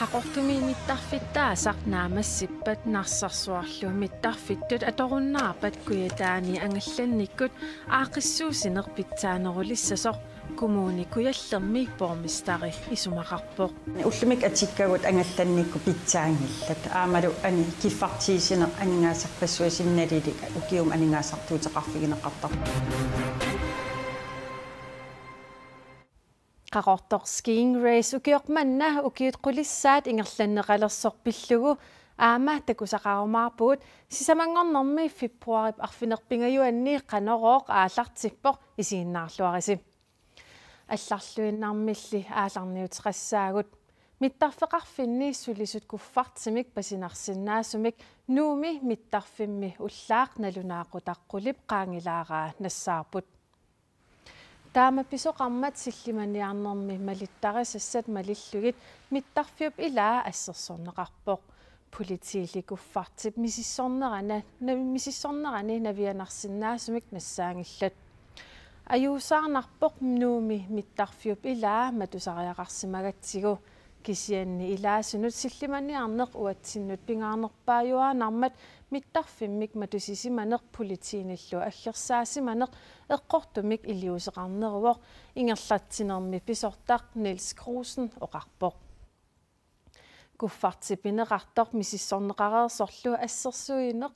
qaqortumi mittarfittaasaq naamassippat narsarsuarlu mittarfittut atorunnaarpat kuyataani angallannikkut aaqissuusinerpitsaanerulissasor kommuni kuyallermi pormistari isumaqarpoq ullumik atikkagut angallannikku pitsaangillat aamalu ani kiffartiisiner aningaasarpassuasinnalilik ukium aningaasartuuteqarfigineqartar qaqortoq skiing race ukiormanna ukiut qulissaat ingerlanneqalersorpillugu aama takusaqarumaarpugut sisamangornermi februarip arfinerpingayuanni qanorooq aallartippoq isiinnaarluarisi алларлуиннаармилли ааларниутеқассаагут миттарфеқарфинни суlisut куффартимик пасинарсиннаасумик нууми миттарфимми уллаақ налунаақутаққулип qaangilaaraa нассаарпут таама писоқармат силлиманиарнерми малиттарисассат малиллугит миттарфиуп илаа ассерсорнеқарпоқ политииликуффартип мисиссорнерани навианарсиннаасумик нассаангиллат аюусаарнарпоқ нууми миттарфиуп илаа матусариақарсимагатсигу кисианни илаасунут силлиманиарнеқ уатсиннут пингаарнерпааюаанармат миттарфиммик матусисиманеқ политииниллу аллерсаасиманеқ эққортумик илиусеқарнеруоқ ингерлатсинерми писортақ Niels Kruse оқарпоқ куффартипинеқартоқ мисиссорнеқареерсорлу ассерсуинеқ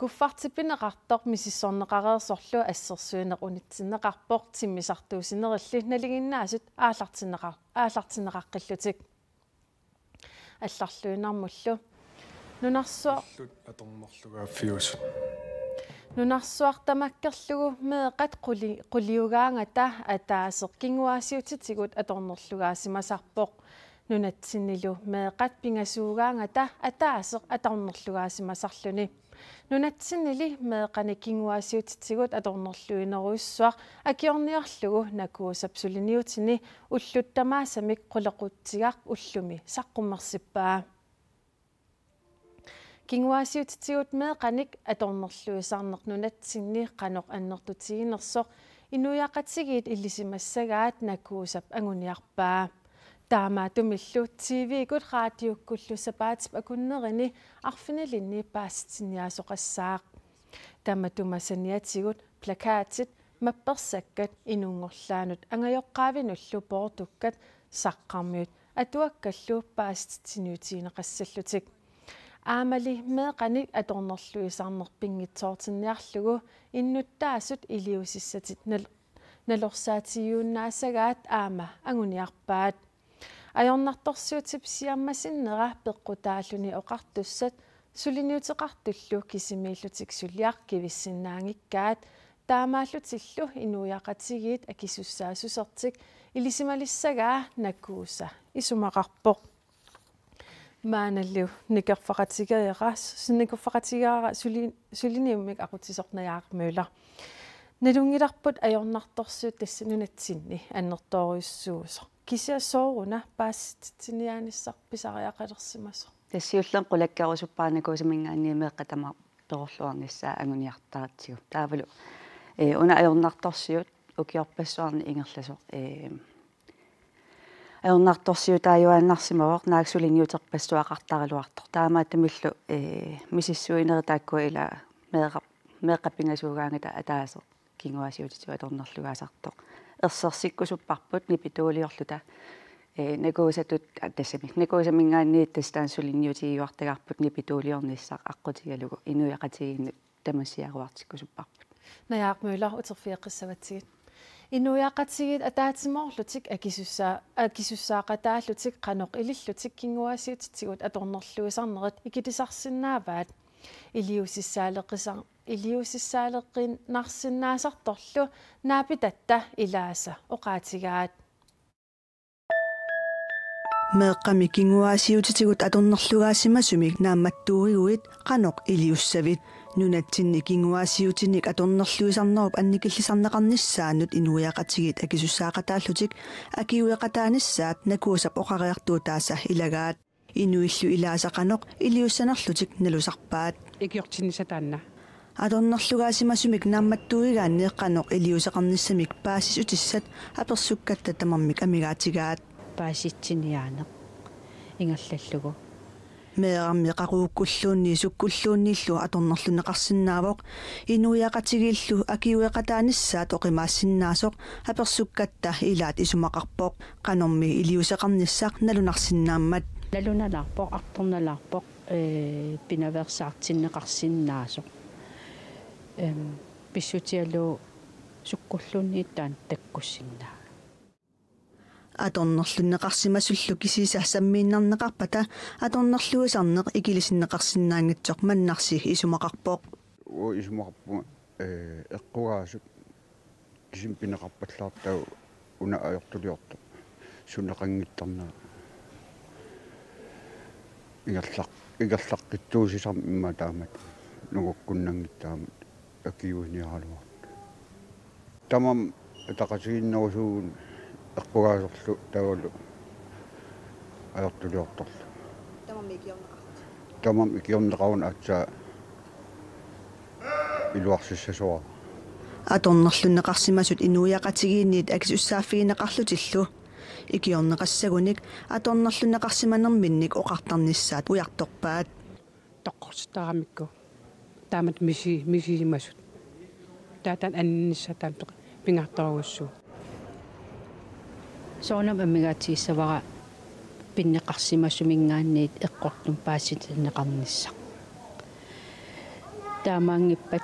куффартипинеқартоқ мисиссорнеқареерсорлу ассерсуинеқ унитсинеқарпоқ тиммисартуусинерилли налигиннаасут аалартинеқаққиллутик алларлуинармуллу аторнерлугааффиусут нунарсуартамаккерлугу меэқат қулиугаангата атаасеқ кингуаасиутитигут аторнерлугаасимасарпоқ нунатсиннилу меэқат пингасуугаангата атаасеқ аторнерлугаасимасарлуни нунатсиннили меэқани кингуаасиутитигут аторнерлуинеруиссуақ акиорниарлугу накуусапсулиниутини уллуттамаасамик қулеқутсигақ уллуми саққуммерсиппаа кингуаасиутитигут меэқаник аторнерлуисаарнеқ нунатсинни қаноқ аннертутигинерсоқ инуяқатсигиит иллисимассагаат накуусап ангуниарпаа таамаатумиллу тв-гут радиуккуллусапаатип акуннерини арфинилинни паастинниаасоқассаақ тааматумасаниатигут плакаатит мапперсаккат инунгорлаанут ангайоққаавинуллу портуккат саққармиут атуаккаллу пааститсиниутигинеқассаллутик аамали меэқаник аторнерлуисаарнерпингитсоортинниарлугу иннуттаасут илиусиссатит налорсаатиюуннаасагаат аама ангуниарпаат ajornartorsiutipsiammasinнера пеққутааллуни оқартуссат сулиниутеқартуллу кисимииллутик сулиақ кивиссиннаангиккаат таамааллутиллу инуяқатигиит акисуссаасусертик илисималиссагаа наккууса исумақарпоқ maaналлу никерфақатигеера сулиниуммик ақутисорнаяақмуила налунгиларпут ajornartorsiut тассанунатсинни аннерторуйуссуусо кисиассооруна паасситсиниааниссар писариақалерсимасо тассиуллен қулаккарусуппаанакуусамингаанни меэққатама перорлуарниссаа агуниартаратсигу таавалу уна ajornartorsiut укиорпассуарни ингерласо ajornartorsiutaаюааннарсимавоқ нааксулиниутерпассуақартаралуартор таамааттамиллу мисиссуинеритааккуа ила меэққаппингасуугаангата атаасо кингуасиутиту аторнерлугаасартоқ ерсерсиккусуппарпут нипитуулиорлута накуусатут тассами накуусамингаанниит тастаансулинниутигиуартагарпут нипитуулиорниссаа аққутигалугу инуяқатигинну тамассиаруартиккусуппарпут наяақмуила утерфиэққиссаватсигит инуяқатигит атаатимоорлутик акисуссаақатааллутик қаноқ илиллутик кингуасиутитигут аторнерлуисарнерит икитисарсинааваат илиусиссаалеққин нарсиннаасарторлу наапитатта илааса оқаатигаат меэққами кингуаасиутитигут аторнерлугаасимасумик наамматтууригуит қаноқ илиуссавит нунатсинни кингуаасиутиник аторнерлуисарнеруп анникиллисарнеқарниссаанут инуяқатигит акисуссаақатааллутик акиуяқатааниссаат накуусап оқариартуутааса илагаат инуиллу илаасақаноқ илиуссанерлутик налусарпаат икиортиннисатаанна аторнерлугаасимасумик наамматтуигаанни эққаноқ илиусеқарниссамик паасис утиссат аперсуккатта тамармик амигаатигаат paasittinianeq ingallallugu meerammi qaruukkulluunni sukkulluunniillu atornerluneqarsinnaavoq inuiaqatigillu akiueqataanissaat oqimaassinnaasoq apersukkatta ilaat isumaqarpoq qanormi iliuseqarnissaaq nalunarsinnaammat lalunalaarpoq artornalaarpoq pinaversaartinneqarsinnaasoq pissutialu sukkulluunniittaan takkussinnaa atornerluneqarsimasullu kisiisassammiinnarneqarpata atornerluisarneq ikilisinneqarsinnaangitsoq mannarsi isumaqarpoq isumaqarpu eqqugaasut kisim pineqarpallaartau una ajortuliortu sunneqanngittarnaa igerlaqqittuusisarmi imma taamat nugukkunnangittaamat akiuiniaraluart tamam taqasiginnerusuun eqqugaasорlu tavalu ajortuliortorlu tamam ikiorneqarun aatsaa iluarsissasuara atornerluneqarsimasut inuiaqatigiinniit akisussaaффигинеқарлутиллу икиорнеқассагуник аторнерлунеқарсиманерминник оқартарнissaat уярторпаат тоққорситаарамикку таамат мисимасут таатан анниссатаам пингартаруссуу соонам аммигаатигиссавара пиннеқарсимасумингаанниит эққортум паасситиннеқарнisса таамаангиппат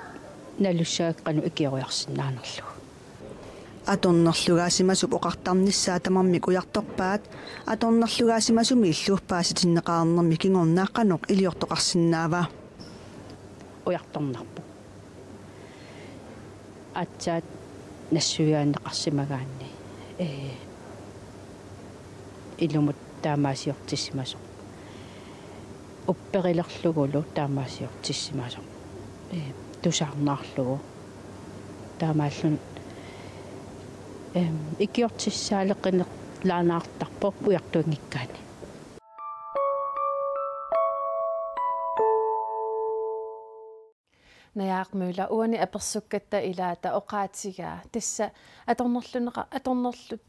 налуссааққану икиориарсинаанерлу аторнерлугаасимасуп оқартарнissaа тамармик уярторпаат аторнерлугаасимасумииллу паасситиннеқарнерми кингорнааққанеқ илиортоқарсинаава уярторнарпу атсаат нассуяаннеқарсимагаанни илумут таамаасиортиссимасо упперилерлугулу таамаасиортиссимасо тусаарнаарлугу таамааллун икиортиссаалеққинеқ лаанаартарпоқ уяртуангиккаани наяақмула уани аперсуккатта илаата оqaatigaa тасса аторнерлут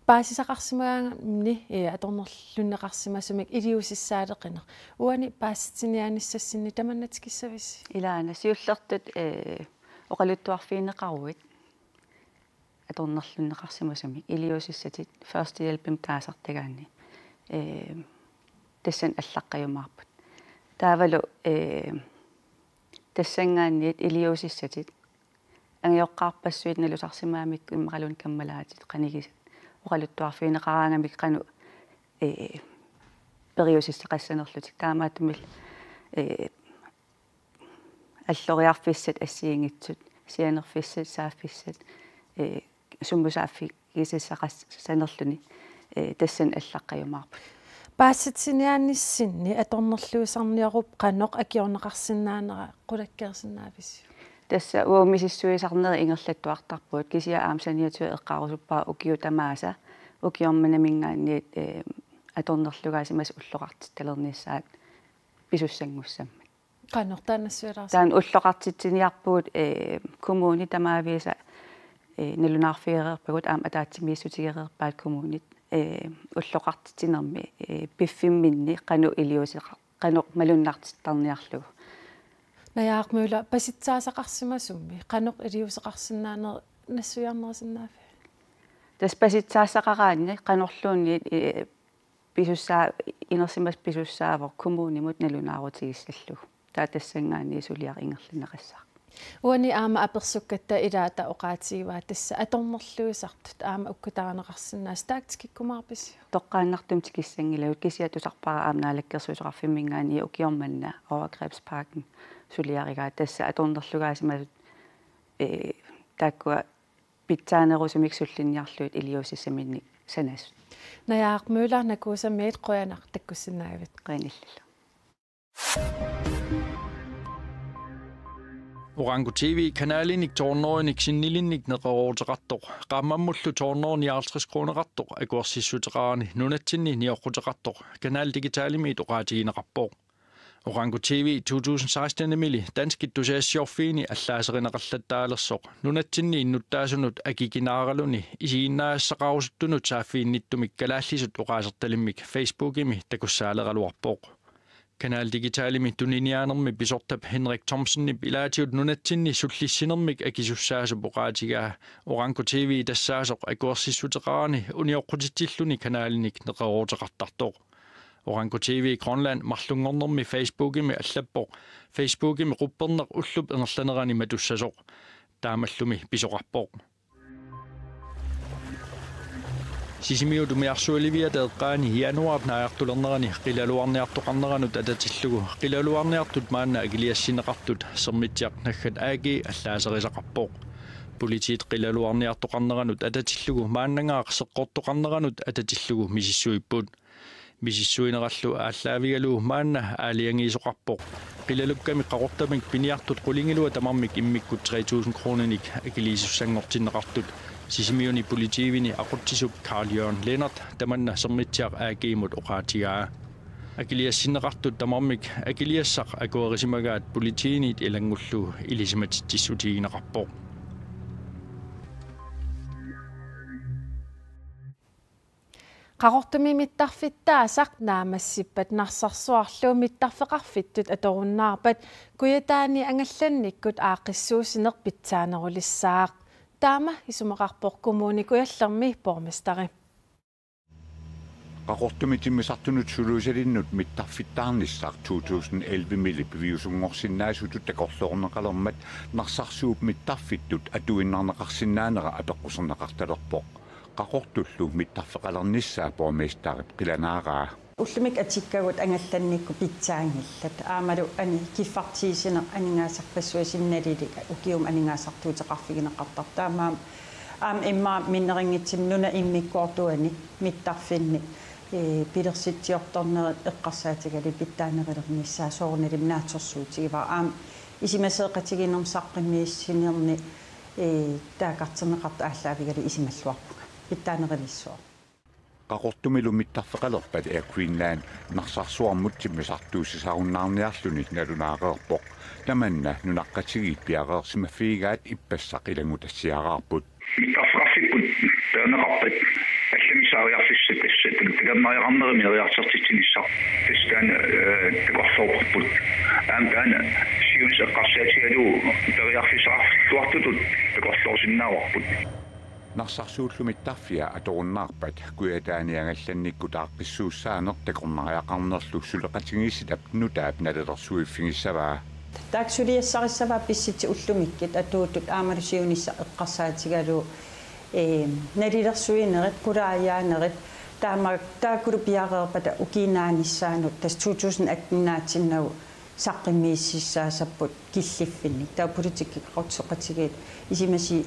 паасисақарсимагаангни аторнерлунеқарсимасумик илиусиссаалеқинеқ уани паасситсиниааниссассинни таманнатикиссавис илаана сиуллертут оқалуттуарфиинеқаруит аторнерлунеқарсимасумик илиусиссатит first hjälpim таасартагаани тассан аллаққаюмаарпут таавалу тассангаанниит илиусиссатит ангиоққарпассуит налусарсимаамикку иммақалун каммалаатит қанигисат оқалуттуарфиинеқараангамик қану периусиссеқассанерлутик таамаатумил аллориарфиссат ассиингитсут сианерфиссат сааффиссат суммусааффи кисиссақассанерлуни тассан аллаққаюмаарпут паасситсиниааниссинни аторнерлуисарниаруп қаноқ акиорнеқарсинаанера қулаккерсинаавис тасса уумисиссуисарнери ингерлаттуартарпуут кисиа аамсаниатуа эққарусуппаа укиу тамааса укиорманамингаанниит аторнерлугаасимас уллоқартит талерниссаат писуссангуссамма қаноқ таанассуилаарса таан уллоқартитсиниарпуут коммуни тамаависа налунаарфиерерпагут аама таатсимииссутигерерпаат коммунит уллоқартитинерми пиффимминни қану илиусеқа қаноқ малуннартиттарниарлугу наяақмула паситсаасақарсимасумми қаноқ илиусеқарсинаанер нассуярнерсинаафи тас паситсаассақараанни қанорлуунни писуссаа инерсимас писуссаавор коммунимут налунаарутигиссаллугу таатассангаани сулиар ингерлинеқассаа уани аама аперсуккатта илаата оqaatigiwaa тасса аторнерлуисартут аама уккутаранеқарсинаас таактикиккумаарпис тоққааннартум тикиссангилавут кисиатусарпара аамнаалаккерсуисеқарфиммингаани укиорманна Overgrebsparken сулиаригаа тасса аторнерлугаасимасут тааккуа питсаанерусумик суллинниарлуит илиусиссаминник санас наяақмула накуусаммиит қуянақ таккуссинаавит қианиллу Orangu TV kanalinik tornorinik sinnilinnik neqerorteqartoq qaammammullu tornorni 50 kroneqartoq akuarsissuteraani nunatsinni niorruteqartoq kanal digitalimiit oqaatigineqarpoq Orango TV 2016 mili danskit tusiassiorfiini allaaserinaqallataalersoq nunatsinni innuttaasunut akikinaaraluni isiinnaassaqarusuttunut saaffiinnittumik kalaallisut oqaasertalimmik Facebookimi takussaaleqaluarpoq Kanal Digitalimi tuniniaanermi pisortap Henrik Thomsennip ilaatiut nunatsinni sullissinermik akisussaasu poqaatigaa Orango TV tassaasoq akuersissuteqarani unioqqutitilluni kanalinik neqeruuteqartartoq Orango TV Grønland marlungornermi Facebookimi allappoq Facebookimi qupperneq ullup enerlanerani matussasoq taamallumi pisoqarpoq Sisimiu tumiarsuolivia teeqqaani januart naajartulernerani qilaluarniartoqarneranut atatillugu qilaluarniartut maanna akiliassineqartut sermitsiaq naggat aagi allaaserisaqarpoq Politiet qilaluarniartoqarneranut atatillugu maannangaaq seqqortoqarneranut atatillugu misissuipput Misissuinerallu aalлaavigalu maanna aaliangiisoqarpoq qilalukkami qaqortamik piniartut qulingilua tamarmik immikkut 3000 kronenik akiliisussangortinneqartut Sisimiuni politiivini aqutsisup Carl Jørgen Lennart tamanna sermitsiaq aagiimut oqaatigaa akiliassinneqartut tamarmik akiliassaq akuerisimagaat politiinit ilangullu ilisimatitsutigineqarpoq Qaqortumi mittarfittaasaq naamassippat narsarsuarluu mittarfeqarfittut atorunnaarpat kuyataani angallannikkut aaqissuusineq pitsaanerulissaaq taama isumeqarpoq kommunikuallermi pormestari Qaqortumi timmisartunut suluusalinnut mittarfittaarnissaaq 2011 mili piviusungorsinnaasutut takorlorneqalermat narsarsuup mittarfittut atuinnarneqarsinnaanera apeqqusernaqartalerpoq Qaqortullu mittarfeqalernissaa pormestarit qilanaaraa Ullumik atikkagut angallannikku pitsaangillat aamalu ani kiffartiisine aningaasarpassuasinnalilika ukium aningaasartuuteqarfigineqartartaamaam imma minnerinngitsim nuna immikkuortuani mittarfinni pilersittiortorneret eqqarsaatigali pittaanerilernissaa soornalim naatsorsuutigiva isimaseeqatiginermsaqqimiissinerni taaqarterneqarta ааллаавигали isimalluarpuga pittaanerilissua Qaqortumilu mittarfeqalerpat Air Queenland narsarsuarmut timmisartuussisarunnaarniarluni nalunaaqerpoq tamanna nunaqqatigiit piaqeersimaffiigaat ippassaq ilangutassiaqaarput mittarfeqarfipput peerneqarpat allamisaariarfissat tassat tagammaajaqarnerimi eriartertitsinissaq tastaan takorlorparput aamtaana siuniseqqarsaatigalu periarfisaqarluartutut takorlorsinnaawarput Narsarsuullumit tarfia atorunnaarpat kuyataani angallannikku taaqqissuussaaner takornariaqarnerlu suleqatigiissitap nutaap nalelersuiffingissavaa taaksuliassarissavaa pissitti ullumikkit atuutut aamalusiunissa eqqarsaatigalu nalilersuinerit qulaajaaneret taakulu piaqeerpata ukiinaanissaanut tas 2018 saqqimiississaasaput killiffinni taa politikki qotsoqatigiit isimasi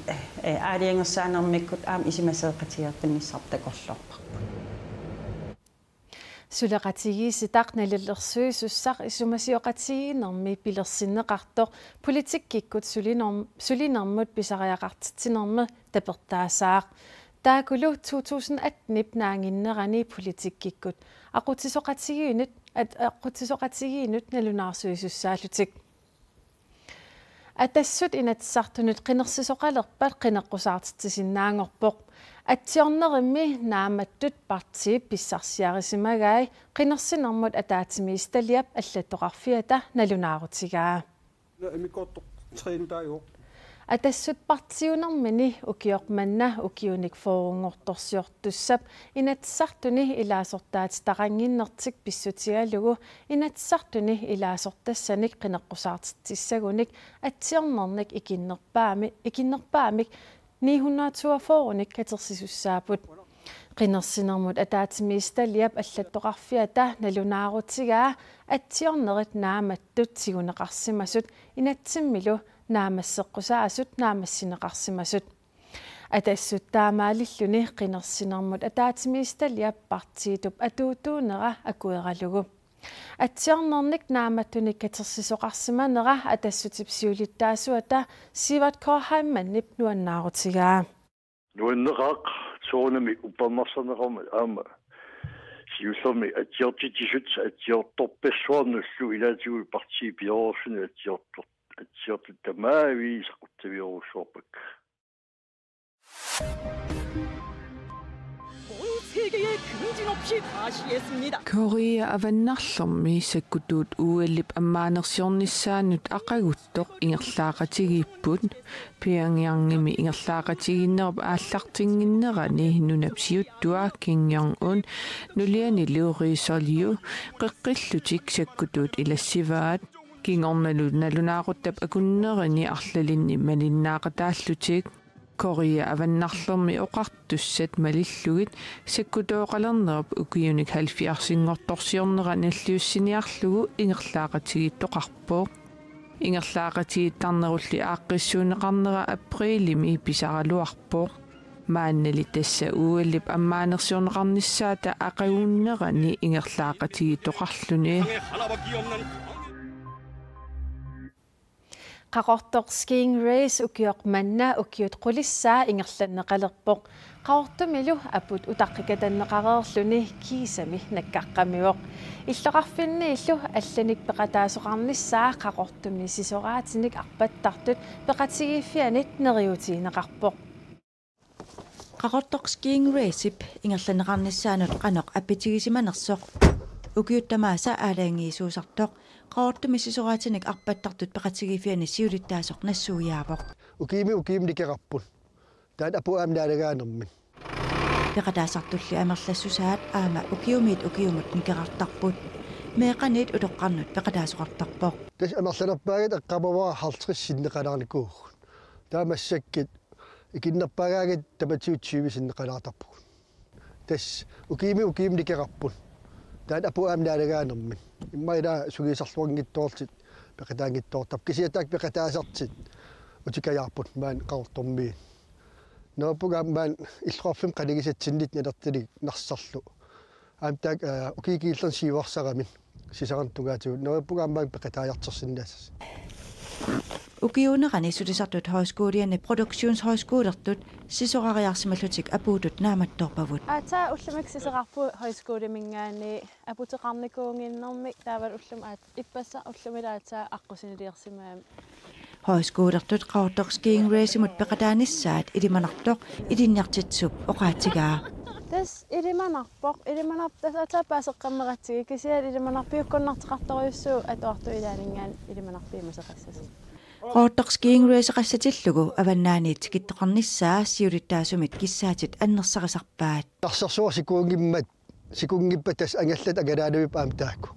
aaliangersaanermikkut isimaseeqatigerpinnissartakorlorpa Suleqatigiisitaq nalillersuisussaq isumasioqatigiinermi pilersinneqartoq politikkikkut sulinermut pisariaqartitsinermi tapertaasaaq taakulu 2018 naanginnerani politikkikkut aqutisoqatigiinut nalunaarsuisussaallutik atassut inatsartunut qinersisoqalerpat qineqqusaartitsisinnaangorpoq atsiornerimmi naamattut partii pissarsiarisimagai qinersinermut ataatimiistaliap allatoqarfiata nalunaarutigaa atassut partiunermini ukiormanna ukiunik foorungortorsiortussap inatsartuni ilaasortaat taqanginnertik pissutigalugu inatsartuni ilaasortassanik qineqqusaartittissagunik atsiornernik ikinnerpaamik 942 katersisussaaput qinersinermut ataatimiistaliap allatoqarfiata nalunaarutigaa atsiornerit naamattut siguneqarsimasut inatsimmilu naamasseqqusaasut naamassinneqarsimasut atassut taamaalilluni qinersinermut ataatimiistaliap partiitup atuutuunera akueralugu atsiornernik naamattuni katersisoqarsimanera atassutip siulittaasuata sivat korhaimmannip nuannaarutigaa nuanneqaaq soornami upammarserneqorma aama siusomi atiortitisut atiortorpessuarnullu ilaatigu parti piororluni atiortuttamaavi saquttaviorussuarpak Korea avannarlormi sakkutut uallip ammaanersiornissaanut aqaguttoq ingerlaaqatigiipput piangiarngimi ingerlaaqatiginnerp aallartinginnerani nunapsiuttua kingiarnun nuliani luuriisorliu qeqqillutik sakkutut ilassivaat kingornalut nalunaaquttab akunnerini arlalinni malinnaaqataallutik Korea avannarlormi oqartussat malillugit sakkutooqalernerap ukiunik 70-singortorsiornera nalliussiniarlugu ingerlaaqatigittoqarpooq ingerlaaqatigittarnerulli aaqqissuuneqarnera aprilimi pisaraluarpooq maannali tassa uuallip ammaanersiorneqarnissaata aqagunnerani ingerlaaqatigittoqarluni Qaqortoq skiing race ukiok manna ukiut qulissaa ingerlanneqalerpoq qaortumilu aput utaqqikatanneqareerluni kiisami nakkaqqamiuq иллоqarfinni illu allanik peqataasoqarnissaa qaqortumni sisoraatinik arpattartut peqatigiiffianit neriutiineqarpoq Qaqortoq skiing race ingerlanneqarnissaanut qanoq appitigisimaanersoq ukiuttamaasa aalaangiisuusartoq qaortumi sisoraatinik arpattartut peqatigiiffiani siulittaasoq nassuuyaavoq ukiimnikerarpun taat apuaamnaalagaanermin peqataasartulli amerlassusaat aama ukiumut nikerartarput meeqanit utoqqarnut peqataasoqartarpoq tas amerlanerpaagat eqqamavaa hartrissinneqalaarnikuur taamassakit ikinnerpaagaagit tapatiutsiuvisinneqalaartarpuk tas ukiimnikerarpun taat apuaamnaalagaanermin immaila sugisarluangittoortit peqataangittoortap kisiataak peqataasartit utikajaarput maan qaortormiin noopugaammaan illorfim qanigisatsinnik nalertili narsarlu aamtaak ukiikiillan siiuarsaramin sisarantugaatigut noopugaammaan peqataajartersinnaasas ukiunerani sulisartut højskoolianne produktionshøjskoolertut sisorariarsimallutik apuutut naamattorpavut ata ullamik siserarpu højskoolemingaani aputeqarnikuunginnermik taavat ullam aat ippassa ullamilaata aqqusinidiarsimaam højskoolertut qaortoq skiing racimut peqataanissaat ilimanartoq ilinniartitsup oqaatigaa tas ilimanartas atapaaseqqammeratigi kisiat ilimanarpiukkornarteqartoriussuu atuartu ilaaningaan ilimanarpiimuseqassas qaortoq skiing race qassatillugu avannaaniit kittoqarnissaa siulittaasumit kissaatit annersarisarpaat arsersuar sikungimpat tas angallat agalaanavip aamtaakku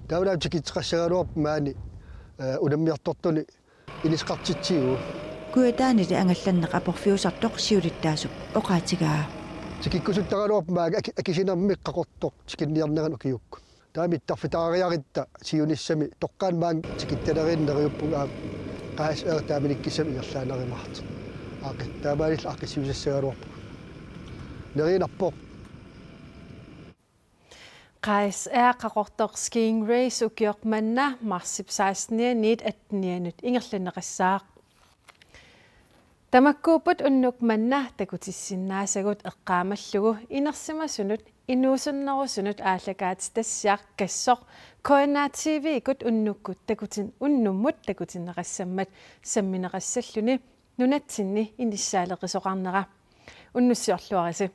taulaam tikitteqassagaluarp maani unammiartortuni inisqartitsiu kuetaanili angallanneq aporfiusartoq siulittaasup oqaatigaa tikikkusuttagaluarp maaga akisinarmik qaqortoq tikinniarneran ukiukku taamittarfitaariaritta siunissami toqqaan maan tikittalerinneriyuppugaa qaas taaminikkisam ingerlaanarimaart aaqittaamaanil aaqissiusassagaluarpu nerinarpoq Qais qaqortoq skiing race ukiok manna marsip 16nianit atnianut ingerlanneqassaaq tamakkuuput unnuk manna takutissinaasagut eqqaamallugu inersimasunut inuusunnerusunut aallakaat tassiaq kassoq Koina TV ikut unnukkut takutin unnummut takutinneqassammat sammineqassalluni nunatsinni inissaaleqisoqarnera unnussiorluarisi